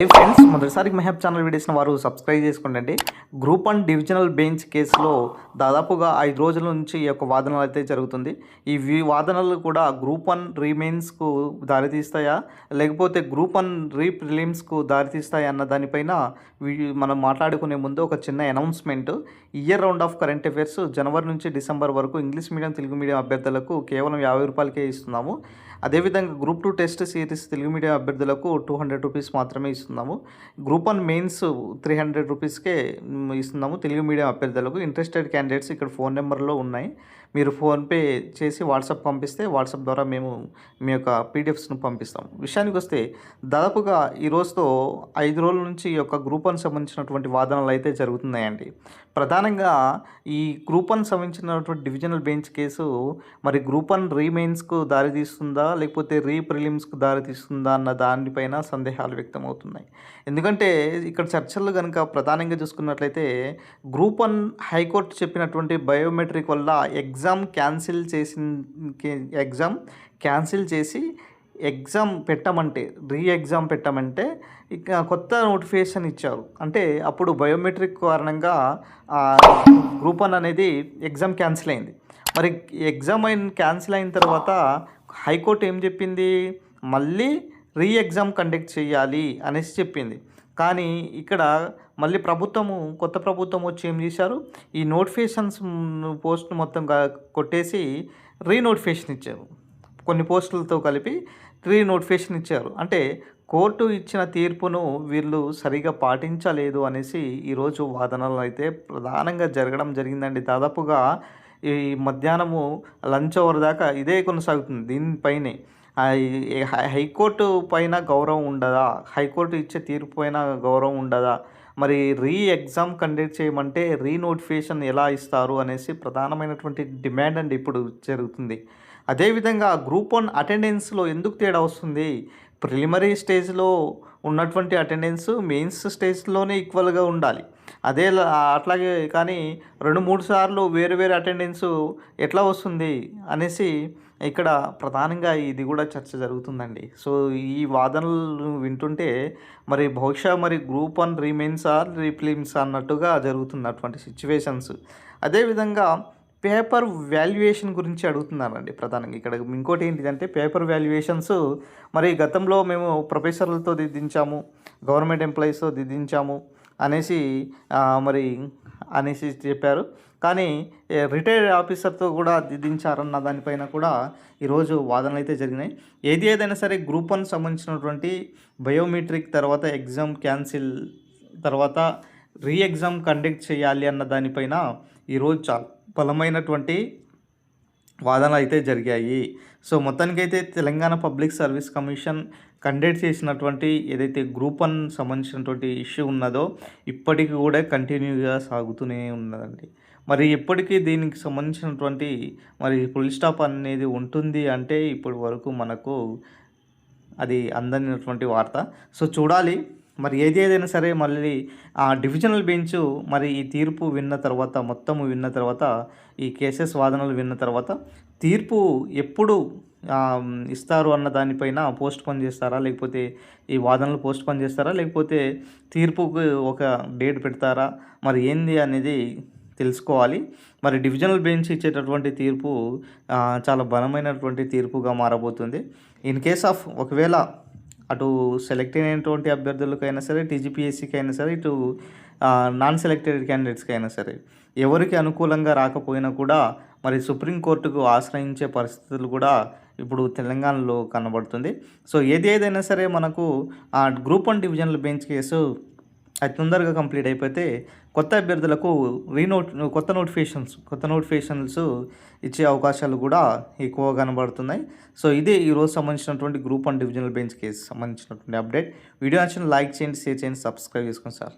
హే friends, మొదటిసారి Mehab channel వీడియోస్ని వారు సబ్స్క్రైబ్ చేసుకోండి. గ్రూప్ 1 డివిజనల్ బెంచ్ కేసులో దాదాపుగా 5 రోజుల నుంచి ఈ యొక్క వాదనలు అయితే జరుగుతుంది. ఈ వాదనలు కూడా గ్రూప్ 1 రీమెయిన్స్కు దారితీస్తాయా, లేకపోతే గ్రూప్ 1 ప్రిలిమ్స్కు దారితీస్తాయా అన్న దానిపైన మనం మాట్లాడుకునే ముందు ఒక చిన్న announcement. Year round of current affairs జనవరి నుంచి డిసెంబర్ వరకు ఇంగ్లీష్ మీడియం, తెలుగు మీడియం అభ్యర్థులకు కేవలం 50 రూపాయలకే ఇస్తున్నాము. అదేవిధంగా group 2 test series Telugu medium అభ్యర్థులకు 200 రూపీస్ మాత్రమే ఇస్తున్నాము. గ్రూప్ 1 మెయిన్స్ 300 రూపీస్కే ఇస్తున్నాము తెలుగు మీడియం అభ్యర్థులకు. ఇంట్రెస్టెడ్ క్యాండిడేట్స్ ఇక్కడ ఫోన్ నెంబర్లో ఉన్నాయి. మీరు ఫోన్పే చేసి వాట్సాప్ పంపిస్తే వాట్సాప్ ద్వారా మేము మీ యొక్క పీడిఎఫ్స్ను పంపిస్తాం. విషయానికి వస్తే దాదాపుగా ఈ రోజుతో 5 రోజుల నుంచి ఈ యొక్క గ్రూప్ 1 సంబంధించినటువంటి వాదనలు అయితే జరుగుతున్నాయండి. ప్రధానంగా ఈ గ్రూప్ 1 సంబంధించినటువంటి డివిజనల్ బెంచ్ కేసు మరి గ్రూప్ 1 రీమెయిన్స్కు దారితీస్తుందా, లేకపోతే ప్రిలిమ్స్కు దారితీస్తుందా అన్న దానిపైన సందేహాలు వ్యక్తమవుతున్నాయి. ఎందుకంటే ఇక్కడ చర్చలు కనుక ప్రధానంగా చూసుకున్నట్లయితే గ్రూప్ 1 హైకోర్టు చెప్పినటువంటి బయోమెట్రిక్ వల్ల ఎగ్జామ్ క్యాన్సిల్ చేసి ఎగ్జామ్ పెట్టమంటే ఎగ్జామ్ పెట్టమంటే ఇక కొత్త నోటిఫికేషన్ ఇచ్చారు. అంటే అప్పుడు బయోమెట్రిక్ కారణంగా గ్రూప్ 1 అనేది ఎగ్జామ్ క్యాన్సిల్ అయింది. మరి ఎగ్జామ్ క్యాన్సిల్ అయిన తర్వాత హైకోర్టు ఏం చెప్పింది, మళ్ళీ ఎగ్జామ్ కండక్ట్ చేయాలి అనేసి చెప్పింది. కానీ ఇక్కడ మళ్ళీ కొత్త ప్రభుత్వం వచ్చి ఏం చేశారు, ఈ నోటిఫికేషన్స్ పోస్ట్ మొత్తం కొట్టేసి నోటిఫికేషన్ ఇచ్చారు. కొన్ని పోస్టులతో కలిపి నోటిఫికేషన్ ఇచ్చారు. అంటే కోర్టు ఇచ్చిన తీర్పును వీళ్ళు సరిగా పాటించలేదు అనేసి ఈరోజు వాదనలు అయితే ప్రధానంగా జరగడం జరిగిందండి. దాదాపుగా ఈ మధ్యాహ్నము లంచ్ అవర్ దాకా ఇదే కొనసాగుతుంది. దీనిపైనే హైకోర్టు పైన గౌరవం ఉండదా, హైకోర్టు ఇచ్చే తీర్పు పైన గౌరవం ఉండదా, మరి ఎగ్జామ్ కండక్ట్ చేయమంటే నోటిఫికేషన్ ఎలా ఇస్తారు అనేసి ప్రధానమైనటువంటి డిమాండ్ అండి ఇప్పుడు జరుగుతుంది. అదేవిధంగా గ్రూప్ 1 అటెండెన్స్లో ఎందుకు తేడా వస్తుంది, ప్రిలిమినరీ స్టేజ్లో ఉన్నటువంటి అటెండెన్స్ మెయిన్స్ స్టేజ్లోనే ఈక్వల్గా ఉండాలి. అట్లాగే కానీ 2-3 సార్లు వేరు అటెండెన్స్ ఎట్లా వస్తుంది అనేసి ఇక్కడ ప్రధానంగా ఇది కూడా చర్చ జరుగుతుందండి. సో ఈ వాదనలు వింటుంటే మరి బహుశా గ్రూప్ 1 రీమెయిన్స్ ప్రిలిమ్స్ అన్నట్టుగా జరుగుతున్నటువంటి సిచ్యువేషన్స్. అదేవిధంగా పేపర్ వాల్యుయేషన్ గురించి అడుగుతున్నారండి ప్రధానంగా. ఇక్కడ ఇంకోటి ఏంటిదంటే పేపర్ వాల్యుయేషన్స్ మరి గతంలో మేము ప్రొఫెసర్లతో దిద్దించాము, గవర్నమెంట్ ఎంప్లాయీస్తో దిద్దించాము అనేసి చెప్పారు. కానీ రిటైర్డ్ ఆఫీసర్తో కూడా దిద్దించారన్న దానిపైన కూడా ఈరోజు వాదనలు అయితే జరిగినాయి. ఏదైనా సరే గ్రూప్ 1 సంబంధించినటువంటి బయోమెట్రిక్ తర్వాత ఎగ్జామ్ క్యాన్సిల్ తర్వాత ఎగ్జామ్ కండక్ట్ చేయాలి అన్న దానిపైన ఈరోజు చాలా బలమైనటువంటి వాదనలు అయితే జరిగాయి. సో మొత్తానికైతే Telangana public service commission conduct చేసినటువంటి ఏదైతే గ్రూప్ 1 సంబంధించినటువంటి ఇష్యూ ఉన్నదో ఇప్పటికీ కూడా కంటిన్యూగా సాగుతూనే ఉన్నదండి. మరి ఎప్పటికీ దీనికి సంబంధించినటువంటి ఫుల్ స్టాప్ అనేది ఉంటుంది అంటే ఇప్పటి వరకు మనకు అది అందనటువంటి వార్త. సో చూడాలి. ఏదైనా సరే మళ్ళీ డివిజనల్ బెంచ్ ఈ తీర్పు విన్న తర్వాత మొత్తము విన్న తర్వాత ఈ కేసెస్ వాదనలు విన్న తర్వాత తీర్పు ఎప్పుడు ఇస్తారు అన్న దానిపైన పోస్ట్ పోన్ చేస్తారా, లేకపోతే ఈ వాదనలు పోస్ట్ పోన్ చేస్తారా, లేకపోతే తీర్పుకు ఒక డేట్ పెడతారా, ఏంది అనేది తెలుసుకోవాలి. డివిజనల్ బెంచ్ ఇచ్చేటటువంటి తీర్పు చాలా బలమైనటువంటి తీర్పుగా మారబోతుంది. ఇన్ కేస్ ఆఫ్ ఒకవేళ అటు సెలెక్ట్ అయినటువంటి అభ్యర్థులకైనా సరే, టీజీపీఎస్సీకి అయినా సరే, ఇటు నాన్ సెలెక్టెడ్ క్యాండిడేట్స్కి అయినా సరే ఎవరికి అనుకూలంగా రాకపోయినా కూడా సుప్రీంకోర్టుకు ఆశ్రయించే పరిస్థితులు కూడా ఇప్పుడు తెలంగాణలో కనబడుతుంది. సో ఏదైనా సరే మనకు గ్రూప్ 1 డివిజనల్ బెంచ్ కేసు అది తొందరగా కంప్లీట్ అయిపోతే కొత్త అభ్యర్థులకు కొత్త నోటిఫికేషన్స్ ఇచ్చే అవకాశాలు కూడా ఎక్కువ కనబడుతున్నాయి. సో ఇదే ఈరోజు సంబంధించినటువంటి గ్రూప్ 1 డివిజనల్ బెంచ్ కేసు సంబంధించినటువంటి అప్డేట్. వీడియో నచ్చిన లైక్ చేయండి, షేర్ చేయండి, సబ్స్క్రైబ్ చేసుకోండి సార్.